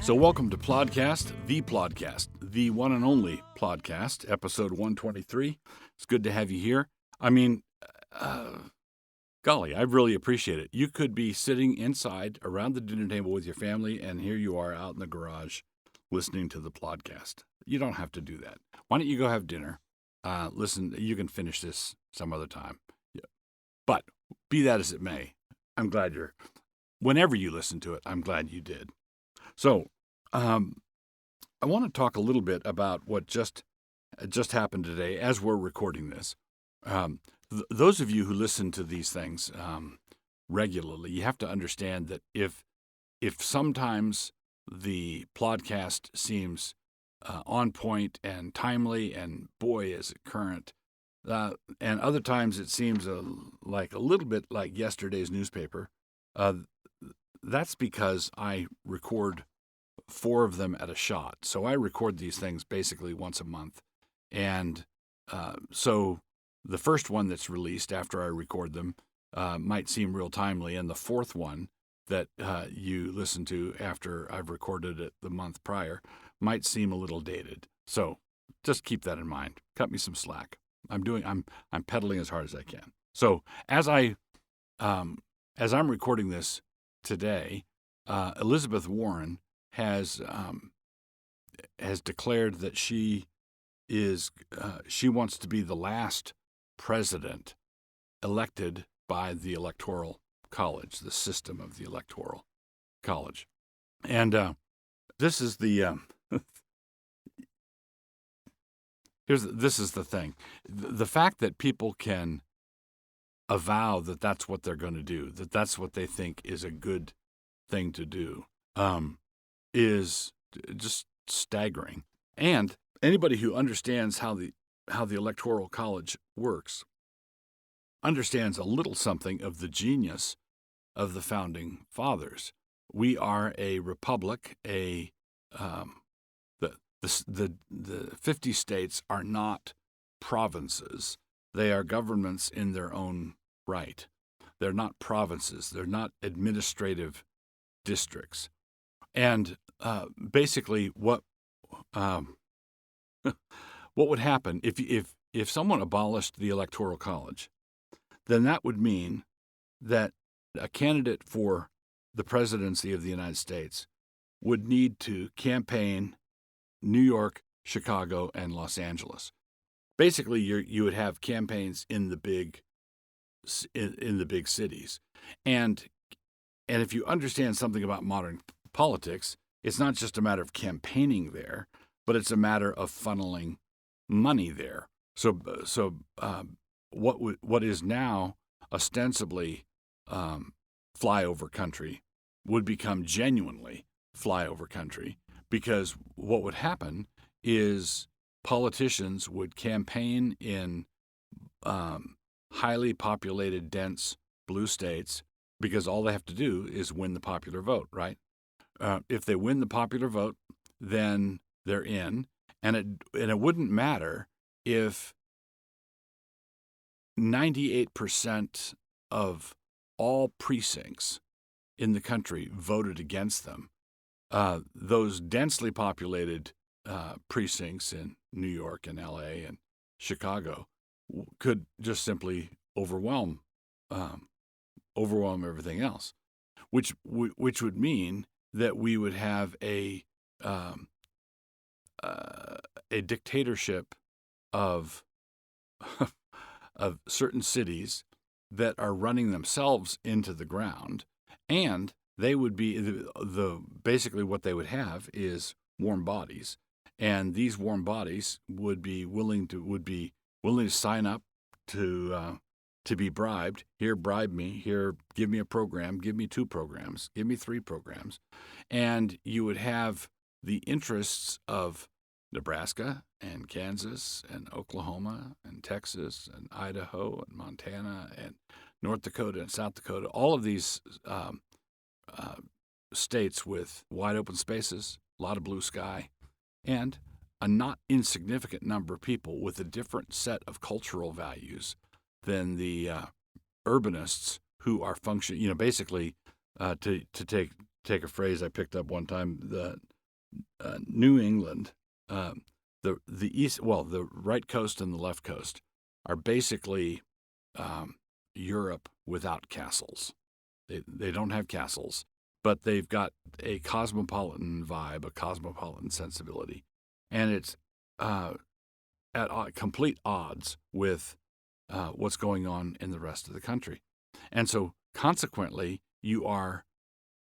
So welcome to Plodcast, the one and only Plodcast, episode 123. It's good to have you here. I mean, golly, I really appreciate it. You could be sitting inside around the dinner table with your family, and here you are out in the garage listening to the Plodcast. You don't have to do that. Why don't you go have dinner? Listen, you can finish this some other time. Yeah. But be that as it may, I'm glad whenever you listen to it, I'm glad you did. So, I want to talk a little bit about what just happened today as we're recording this. Those of you who listen to these things regularly, you have to understand that if sometimes the podcast seems on point and timely, and boy, is it current, and other times it seems like a little bit like yesterday's newspaper, that's because I record 4 of them at a shot. So I record these things basically once a month. And so the first one that's released after I record them might seem real timely. And the 4th one that you listen to after I've recorded it the month prior might seem a little dated. So just keep that in mind. Cut me some slack. I'm pedaling as hard as I can. So as I'm recording this today, Elizabeth Warren has declared that she wants to be the last president elected by the Electoral College, the system of the Electoral College, and this is the this is the thing: the fact that people can avow that that's what they're going to do, that that's what they think is a good thing to do, is just staggering. And anybody who understands how the Electoral College works understands a little something of the genius of the founding fathers. We are a republic. The 50 states are not provinces. They are governments in their own right. They're not provinces. They're not administrative districts. And basically, what would happen if someone abolished the Electoral College? Then that would mean that a candidate for the presidency of the United States would need to campaign New York, Chicago, and Los Angeles. Basically, you would have campaigns in the big cities, and if you understand something about modern politics, it's not just a matter of campaigning there, but it's a matter of funneling money there. So what is now ostensibly flyover country would become genuinely flyover country, because what would happen is politicians would campaign in highly populated, dense blue states, because all they have to do is win the popular vote, right? If they win the popular vote, then they're in, and it wouldn't matter if 98% of all precincts in the country voted against them. Those densely populated precincts in New York and L.A. and Chicago could just simply overwhelm everything else, which would mean that we would have a dictatorship of of certain cities that are running themselves into the ground, and they would be basically what they would have is warm bodies, and these warm bodies would be willing to sign up to be bribed. Here, bribe me. Here, give me a program. Give me 2 programs. Give me 3 programs. And you would have the interests of Nebraska and Kansas and Oklahoma and Texas and Idaho and Montana and North Dakota and South Dakota, all of these states with wide open spaces, a lot of blue sky, and a not insignificant number of people with a different set of cultural values than the urbanists who are basically, to take a phrase I picked up one time, New England, the east, well, the right coast and the left coast are basically Europe without castles. They don't have castles, but they've got a cosmopolitan vibe, a cosmopolitan sensibility, and it's at complete odds with what's going on in the rest of the country. And so, consequently, you are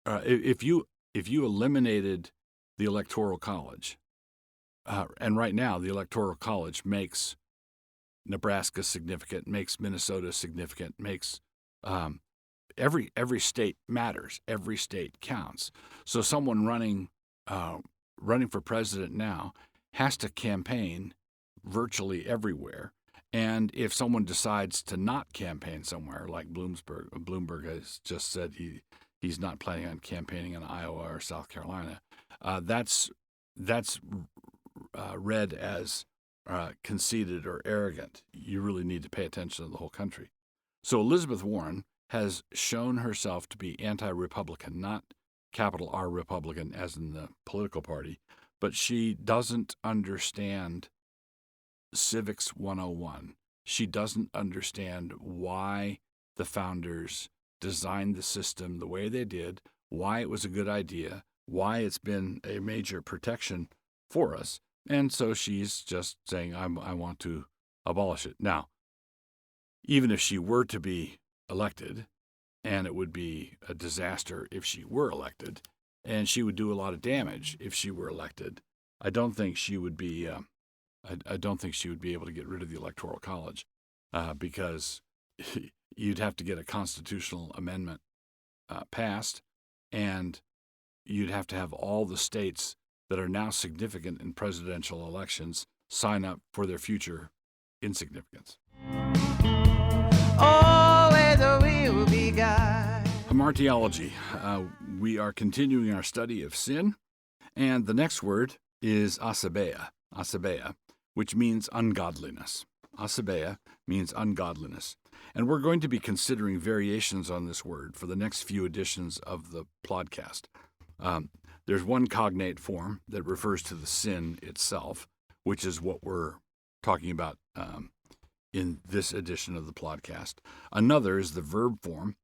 if you eliminated the Electoral College, and right now the Electoral College makes Nebraska significant, makes Minnesota significant, makes every state matters. Every state counts. So someone running for president now has to campaign virtually everywhere. And if someone decides to not campaign somewhere, like Bloomberg has just said he's not planning on campaigning in Iowa or South Carolina, that's read as conceited or arrogant. You really need to pay attention to the whole country. So Elizabeth Warren has shown herself to be anti-Republican, not capital R Republican as in the political party, but she doesn't understand Civics 101. She doesn't understand why the founders designed the system the way they did, why it was a good idea, why it's been a major protection for us. And so she's just saying, I want to abolish it. Now, even if she were to be elected, and it would be a disaster if she were elected, and she would do a lot of damage if she were elected, I don't think she would be able to get rid of the Electoral College because you'd have to get a constitutional amendment passed, and you'd have to have all the states that are now significant in presidential elections sign up for their future insignificance. Always will be God. Hamartiology. We are continuing our study of sin, and the next word is asabeia. Asabeia, which means ungodliness. Asabeia means ungodliness. And we're going to be considering variations on this word for the next few editions of the podcast. There's one cognate form that refers to the sin itself, which is what we're talking about in this edition of the podcast. Another is the verb form,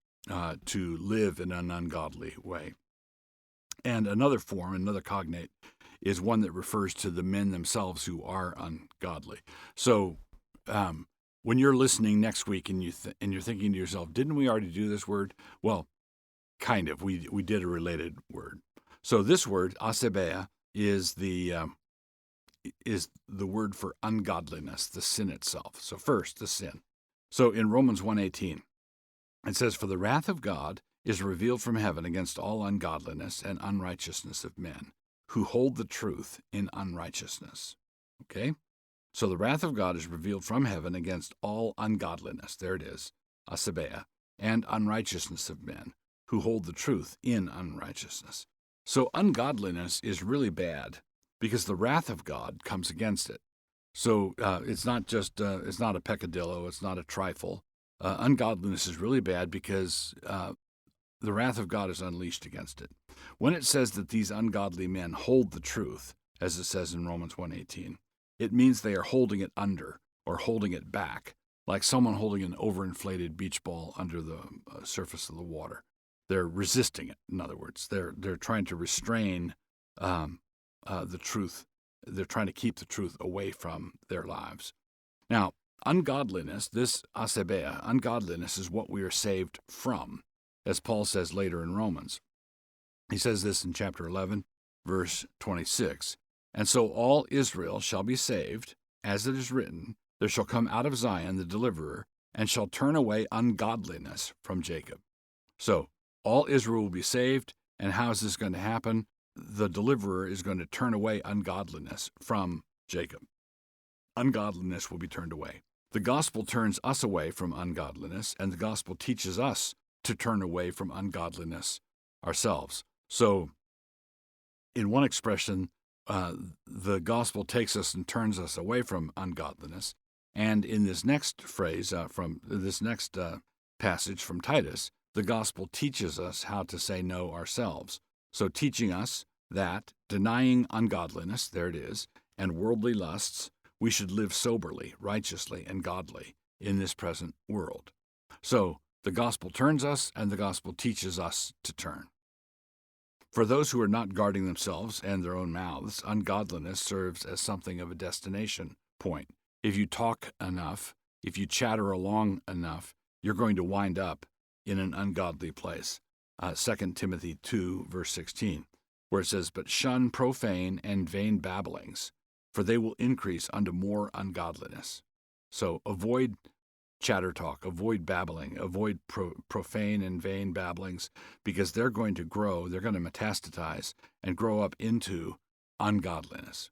to live in an ungodly way. And another form, another cognate, is one that refers to the men themselves who are ungodly. So when you're listening next week and you're thinking to yourself, didn't we already do this word? Well, kind of. We did a related word. So this word, asabeia, is the word for ungodliness, the sin itself. So first, the sin. So in Romans 1:18, it says, "For the wrath of God is revealed from heaven against all ungodliness and unrighteousness of men, who hold the truth in unrighteousness." Okay? So the wrath of God is revealed from heaven against all ungodliness, there it is, asabeia, and unrighteousness of men, who hold the truth in unrighteousness. So ungodliness is really bad because the wrath of God comes against it. So it's not just, it's not a peccadillo, it's not a trifle. Ungodliness is really bad because the wrath of God is unleashed against it. When it says that these ungodly men hold the truth, as it says in Romans 1:18, it means they are holding it under or holding it back, like someone holding an overinflated beach ball under the surface of the water. They're resisting it, in other words. They're trying to restrain the truth. They're trying to keep the truth away from their lives. Now, ungodliness, this asabeia, ungodliness is what we are saved from, as Paul says later in Romans. He says this in chapter 11, verse 26. "And so all Israel shall be saved, as it is written, there shall come out of Zion the deliverer, and shall turn away ungodliness from Jacob." So all Israel will be saved, and how is this going to happen? The deliverer is going to turn away ungodliness from Jacob. Ungodliness will be turned away. The gospel turns us away from ungodliness, and the gospel teaches us to turn away from ungodliness ourselves. So, in one expression, the gospel takes us and turns us away from ungodliness. And in this next phrase, from this next passage from Titus, the gospel teaches us how to say no ourselves. So teaching us that, denying ungodliness, there it is, and worldly lusts, we should live soberly, righteously, and godly in this present world. So the gospel turns us, and the gospel teaches us to turn. For those who are not guarding themselves and their own mouths, ungodliness serves as something of a destination point. If you talk enough, if you chatter along enough, you're going to wind up in an ungodly place. 2 Timothy 2, verse 16, where it says, "But shun profane and vain babblings, for they will increase unto more ungodliness." So avoid chatter talk, avoid babbling, avoid profane and vain babblings, because they're going to grow, they're going to metastasize and grow up into ungodliness.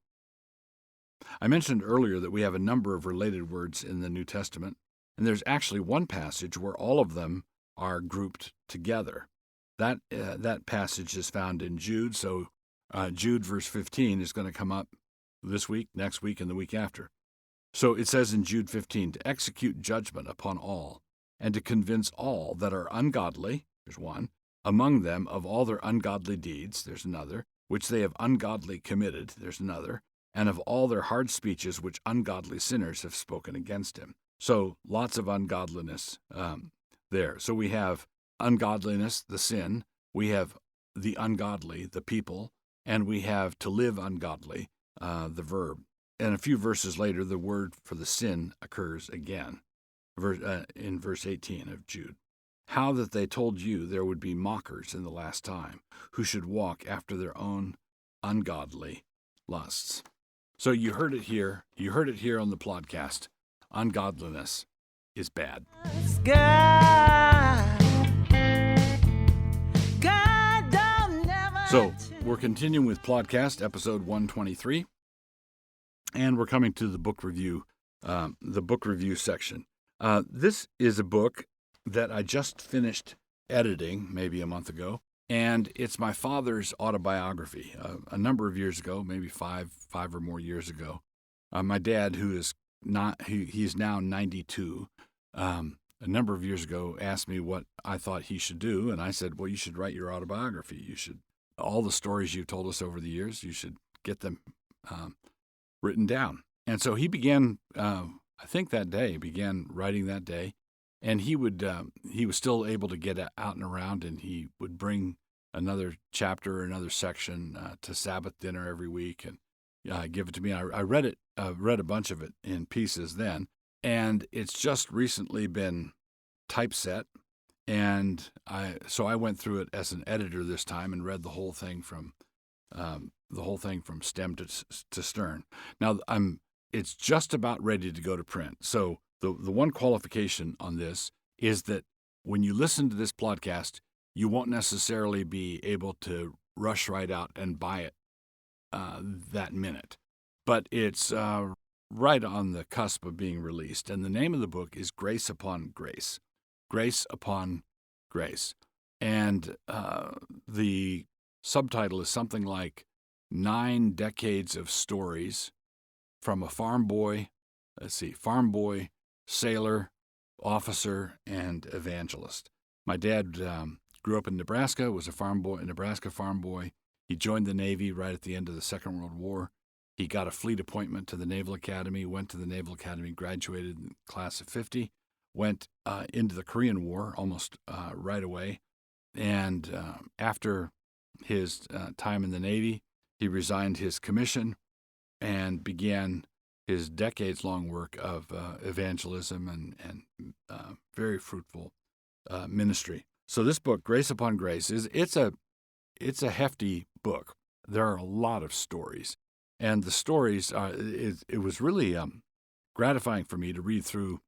I mentioned earlier that we have a number of related words in the New Testament, and there's actually one passage where all of them are grouped together. That passage is found in Jude, so Jude verse 15 is going to come up this week, next week, and the week after. So it says in Jude 15, "To execute judgment upon all, and to convince all that are ungodly," there's one, "among them of all their ungodly deeds," there's another, "which they have ungodly committed," there's another, "and of all their hard speeches which ungodly sinners have spoken against him." So lots of ungodliness there. So we have ungodliness, the sin, we have the ungodly, the people, and we have to live ungodly, the verb. And a few verses later, the word for the sin occurs again, in verse 18 of Jude. "How that they told you there would be mockers in the last time, who should walk after their own ungodly lusts." So you heard it here. You heard it here on the podcast. Ungodliness is bad. So we're continuing with podcast episode 123. And we're coming to the book review section. This is a book that I just finished editing maybe a month ago, and it's my father's autobiography. A number of years ago, maybe five or more years ago, my dad, who is he's now 92, a number of years ago asked me what I thought he should do, and I said, "Well, you should write your autobiography. You should, all the stories you've told us over the years, you should get them written down." And so he began, I think that day, began writing that day. And he was still able to get out and around, and he would bring another chapter or another section to Sabbath dinner every week and give it to me. I read it, read a bunch of it in pieces then, and it's just recently been typeset. And so I went through it as an editor this time and read the whole thing from stem to stern. Now it's just about ready to go to print. So the one qualification on this is that when you listen to this podcast, you won't necessarily be able to rush right out and buy it that minute. But it's right on the cusp of being released. And the name of the book is Grace Upon Grace. Grace Upon Grace. And the subtitle is something like 9 decades of stories from a farm boy, sailor, officer, and evangelist. My dad grew up in Nebraska, was a Nebraska farm boy. He joined the Navy right at the end of the Second World War. He got a fleet appointment to the Naval Academy, went to the Naval Academy, graduated in the class of 50, went into the Korean War almost right away. And after his time in the Navy, he resigned his commission and began his decades-long work of evangelism and very fruitful ministry. So this book, Grace Upon Grace, it's a hefty book. There are a lot of stories, and the stories it was really gratifying for me to read through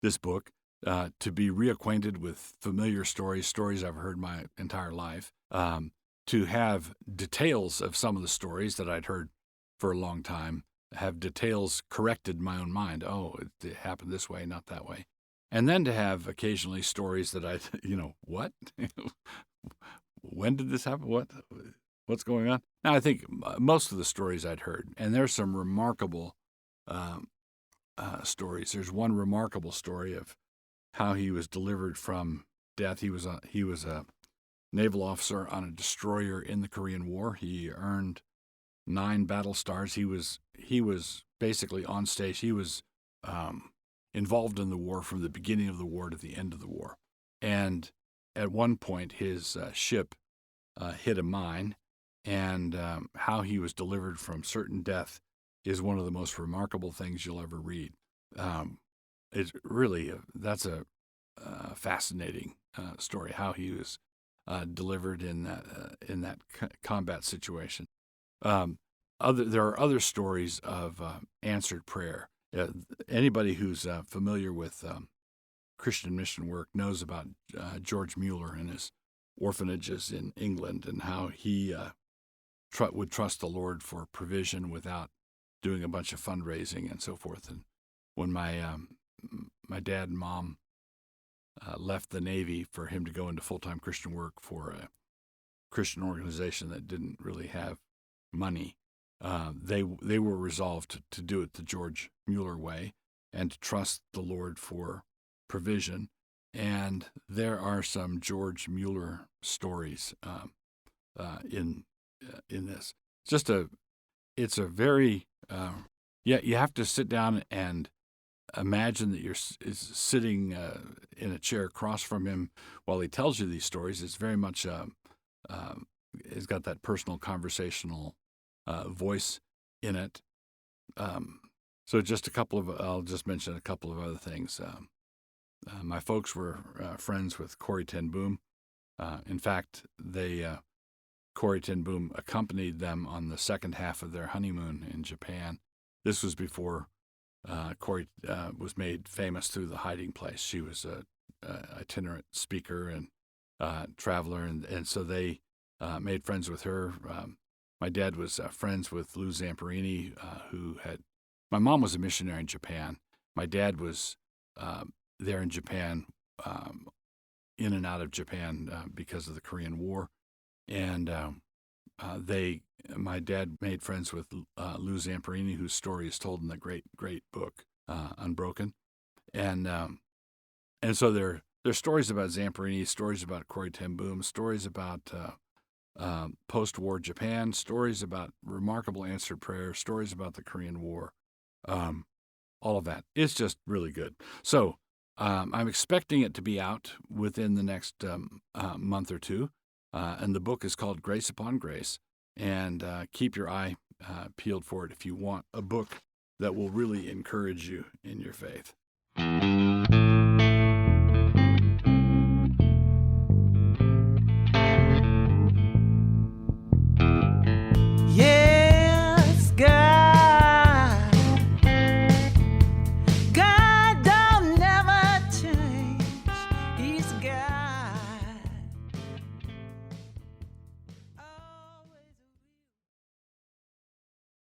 this book, to be reacquainted with familiar stories I've heard my entire life, to have details of some of the stories that I'd heard for a long time, have details corrected in my own mind. Oh, it happened this way, not that way. And then to have occasionally stories that what? When did this happen? What's going on? Now, I think most of the stories I'd heard, and there's some remarkable stories. There's one remarkable story of how he was delivered from death. He was a naval officer on a destroyer in the Korean War. He earned 9 battle stars. He was basically on stage. He was involved in the war from the beginning of the war to the end of the war. And at one point, his ship hit a mine, and how he was delivered from certain death is one of the most remarkable things you'll ever read. It's really that's a fascinating story, how he was delivered in that combat situation. There are other stories of answered prayer. Anybody who's familiar with Christian mission work knows about George Mueller and his orphanages in England, and how he would trust the Lord for provision without doing a bunch of fundraising and so forth. And when my dad and mom left the Navy for him to go into full-time Christian work for a Christian organization that didn't really have money, they were resolved to do it the George Mueller way and to trust the Lord for provision. And there are some George Mueller stories in this. It's a very you have to sit down and imagine that you're sitting in a chair across from him while he tells you these stories. It's very much it's got that personal conversational voice in it. So I'll just mention a couple of other things. My folks were friends with Corrie ten Boom. In fact, Corrie ten Boom accompanied them on the second half of their honeymoon in Japan. This was before Corrie was made famous through The Hiding Place. She was a itinerant speaker and traveler, and so they made friends with her. My dad was friends with Lou Zamperini, my mom was a missionary in Japan. My dad was there in Japan, in and out of Japan because of the Korean War. And my dad made friends with Lou Zamperini, whose story is told in the great book, Unbroken. And so there are stories about Zamperini, stories about Corrie ten Boom, stories about post-war Japan, stories about remarkable answered prayer, stories about the Korean War. All of that. It's just really good. So I'm expecting it to be out within the next month or two. And the book is called Grace Upon Grace. And keep your eye peeled for it if you want a book that will really encourage you in your faith.